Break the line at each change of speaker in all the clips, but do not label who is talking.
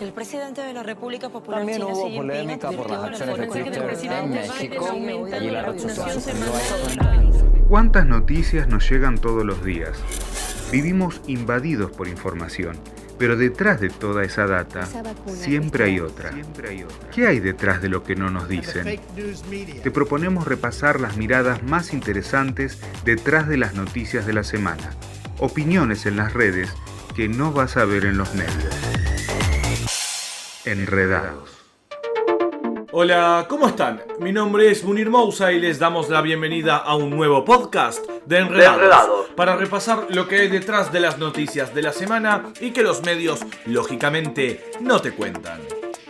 El presidente de la República Popular
También
China,
hubo
Xi Jinping,
polémica por las acciones de Twitter en México y la red social sufrió
¿Cuántas noticias nos llegan todos los días? Vivimos invadidos por información, pero detrás de toda esa data siempre hay otra. ¿Qué hay detrás de lo que no nos dicen? Te proponemos repasar las miradas más interesantes detrás de las noticias de la semana. Opiniones en las redes que no vas a ver en los medios. Enredados.
Hola, ¿cómo están? Mi nombre es Munir Moussa y les damos la bienvenida a un nuevo podcast de Enredados, para repasar lo que hay detrás de las noticias de la semana y que los medios, lógicamente, no te cuentan.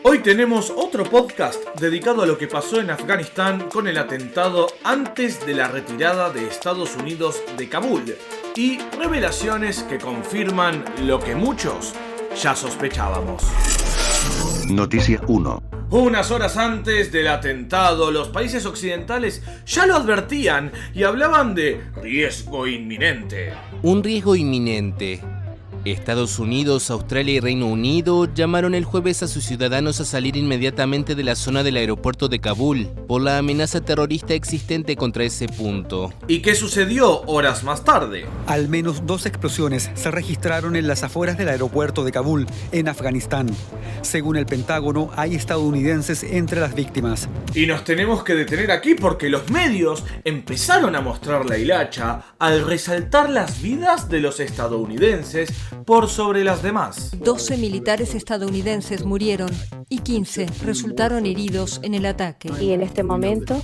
Hoy tenemos otro podcast dedicado a lo que pasó en Afganistán con el atentado antes de la retirada de Estados Unidos de Kabul y revelaciones que confirman lo que muchos ya sospechábamos.
Noticia 1.
Unas horas antes del atentado, los países occidentales ya lo advertían y hablaban de riesgo inminente.
Un riesgo inminente. Estados Unidos, Australia y Reino Unido llamaron el jueves a sus ciudadanos a salir inmediatamente de la zona del aeropuerto de Kabul por la amenaza terrorista existente contra ese punto.
¿Y qué sucedió horas más tarde?
Al menos 2 explosiones se registraron en las afueras del aeropuerto de Kabul, en Afganistán. Según el Pentágono, hay estadounidenses entre las víctimas.
Y nos tenemos que detener aquí porque los medios empezaron a mostrar la hilacha al resaltar las vidas de los estadounidenses por sobre las demás.
12 militares estadounidenses murieron y 15 resultaron heridos en el ataque.
Y en este momento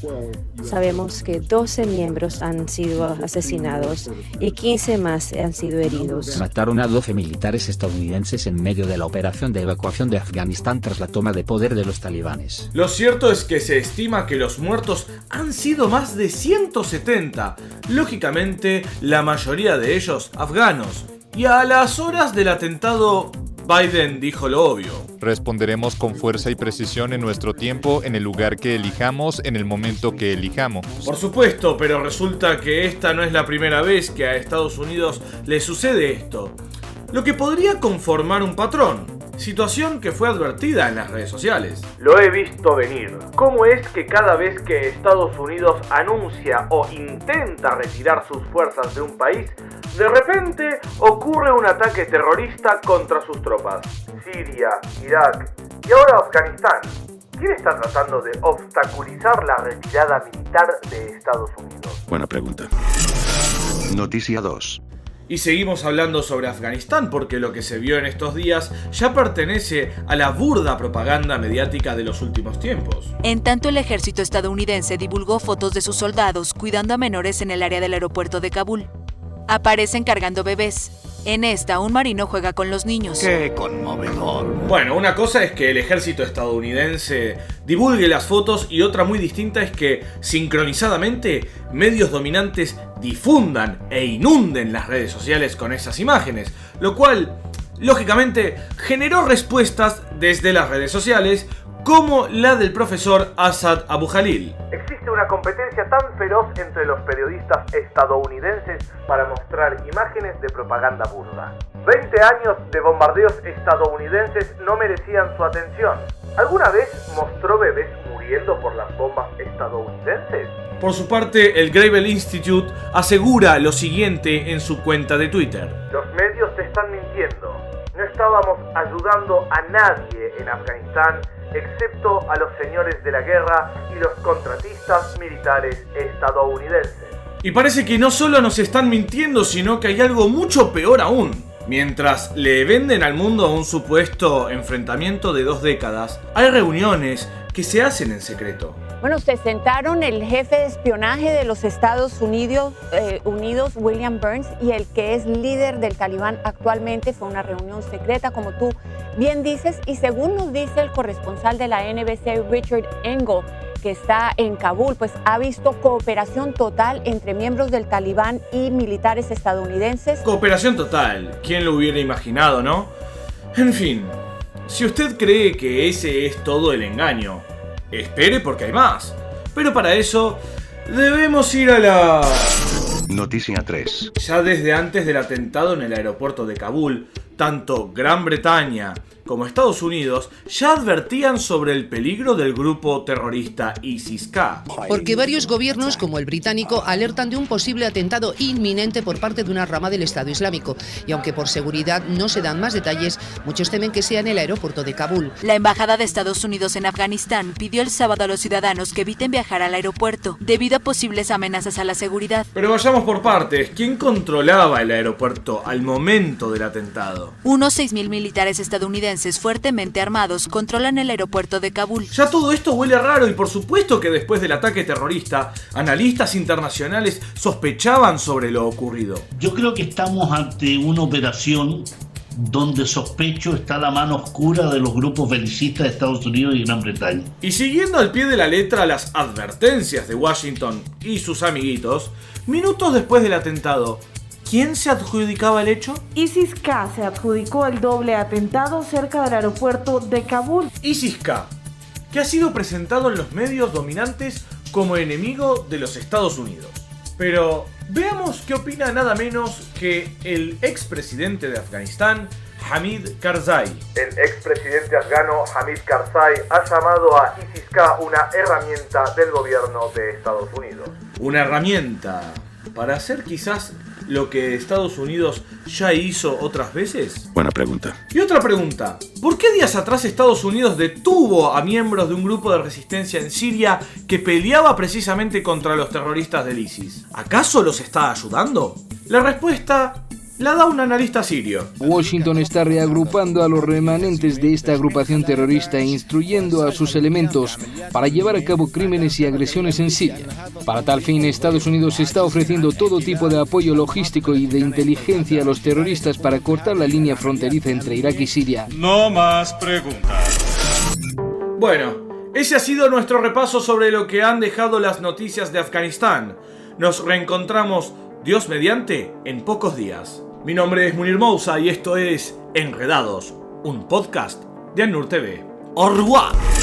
sabemos que 12 miembros han sido asesinados y 15 más han sido heridos.
Mataron a 12 militares estadounidenses en medio de la operación de evacuación de Afganistán tras la toma de poder de los talibanes.
Lo cierto es que se estima que los muertos han sido más de 170, lógicamente la mayoría de ellos afganos. Y a las horas del atentado, Biden dijo lo obvio.
Responderemos con fuerza y precisión en nuestro tiempo, en el lugar que elijamos, en el momento que elijamos.
Por supuesto, pero resulta que esta no es la primera vez que a Estados Unidos le sucede esto. Lo que podría conformar un patrón, situación que fue advertida en las redes sociales. Lo he visto venir. ¿Cómo es que cada vez que Estados Unidos anuncia o intenta retirar sus fuerzas de un país, de repente ocurre un ataque terrorista contra sus tropas? Siria, Irak y ahora Afganistán. ¿Quién está tratando de obstaculizar la retirada militar de Estados Unidos?
Buena pregunta. Noticia 2.
Y seguimos hablando sobre Afganistán porque lo que se vio en estos días ya pertenece a la burda propaganda mediática de los últimos tiempos.
En tanto, el ejército estadounidense divulgó fotos de sus soldados cuidando a menores en el área del aeropuerto de Kabul. Aparecen cargando bebés. En esta, un marino juega con los niños.
¡Qué conmovedor!
Bueno, una cosa es que el ejército estadounidense divulgue las fotos y otra muy distinta es que, sincronizadamente, medios dominantes difundan e inunden las redes sociales con esas imágenes, lo cual, lógicamente, generó respuestas desde las redes sociales, como la del profesor Asad Abu Khalil. Existe una competencia tan feroz entre los periodistas estadounidenses para mostrar imágenes de propaganda burda. 20 años de bombardeos estadounidenses no merecían su atención. ¿Alguna vez mostró bebés muriendo por las bombas estadounidenses? Por su parte, el Gravel Institute asegura lo siguiente en su cuenta de Twitter. Los medios te están mintiendo. No estábamos ayudando a nadie en Afganistán excepto a los señores de la guerra y los contratistas militares estadounidenses. Y parece que no solo nos están mintiendo, sino que hay algo mucho peor aún. Mientras le venden al mundo un supuesto enfrentamiento de 2 décadas, hay reuniones que se hacen en secreto.
Bueno, se sentaron el jefe de espionaje de los Estados Unidos, William Burns, y el que es líder del Talibán actualmente. Fue una reunión secreta, como tú bien dices, y según nos dice el corresponsal de la NBC, Richard Engel, que está en Kabul, pues ha visto cooperación total entre miembros del Talibán y militares estadounidenses.
Cooperación total, ¿quién lo hubiera imaginado, no? En fin, si usted cree que ese es todo el engaño, espere porque hay más. Pero para eso, debemos ir a la...
Noticia 3.
Ya desde antes del atentado en el aeropuerto de Kabul, tanto Gran Bretaña como Estados Unidos, ya advertían sobre el peligro del grupo terrorista ISIS-K.
Porque varios gobiernos, como el británico, alertan de un posible atentado inminente por parte de una rama del Estado Islámico. Y aunque por seguridad no se dan más detalles, muchos temen que sea en el aeropuerto de Kabul.
La Embajada de Estados Unidos en Afganistán pidió el sábado a los ciudadanos que eviten viajar al aeropuerto debido a posibles amenazas a la seguridad.
Pero vayamos por partes. ¿Quién controlaba el aeropuerto al momento del atentado?
Unos 6.000 militares estadounidenses fuertemente armados controlan el aeropuerto de Kabul.
Ya todo esto huele raro y por supuesto que después del ataque terrorista, analistas internacionales sospechaban sobre lo ocurrido.
Yo creo que estamos ante una operación donde sospecho está la mano oscura de los grupos belicistas de Estados Unidos y Gran Bretaña.
Y siguiendo al pie de la letra las advertencias de Washington y sus amiguitos, minutos después del atentado, ¿quién se adjudicaba el hecho?
ISIS-K se adjudicó el doble atentado cerca del aeropuerto de Kabul.
ISIS-K, que ha sido presentado en los medios dominantes como enemigo de los Estados Unidos. Pero veamos qué opina nada menos que el expresidente de Afganistán, Hamid Karzai.
El expresidente afgano Hamid Karzai ha llamado a ISIS-K una herramienta del gobierno de Estados Unidos.
Una herramienta para hacer quizás lo que Estados Unidos ya hizo otras veces?
Buena pregunta.
Y otra pregunta, ¿por qué días atrás Estados Unidos detuvo a miembros de un grupo de resistencia en Siria que peleaba precisamente contra los terroristas del ISIS? ¿Acaso los está ayudando? La respuesta la da un analista sirio.
Washington está reagrupando a los remanentes de esta agrupación terrorista e instruyendo a sus elementos para llevar a cabo crímenes y agresiones en Siria. Para tal fin, Estados Unidos está ofreciendo todo tipo de apoyo logístico y de inteligencia a los terroristas para cortar la línea fronteriza entre Irak y Siria.
No más preguntas. Bueno, ese ha sido nuestro repaso sobre lo que han dejado las noticias de Afganistán. Nos reencontramos, Dios mediante, en pocos días. Mi nombre es Munir Mousa y esto es Enredados, un podcast de ANUR TV. ¡Au revoir!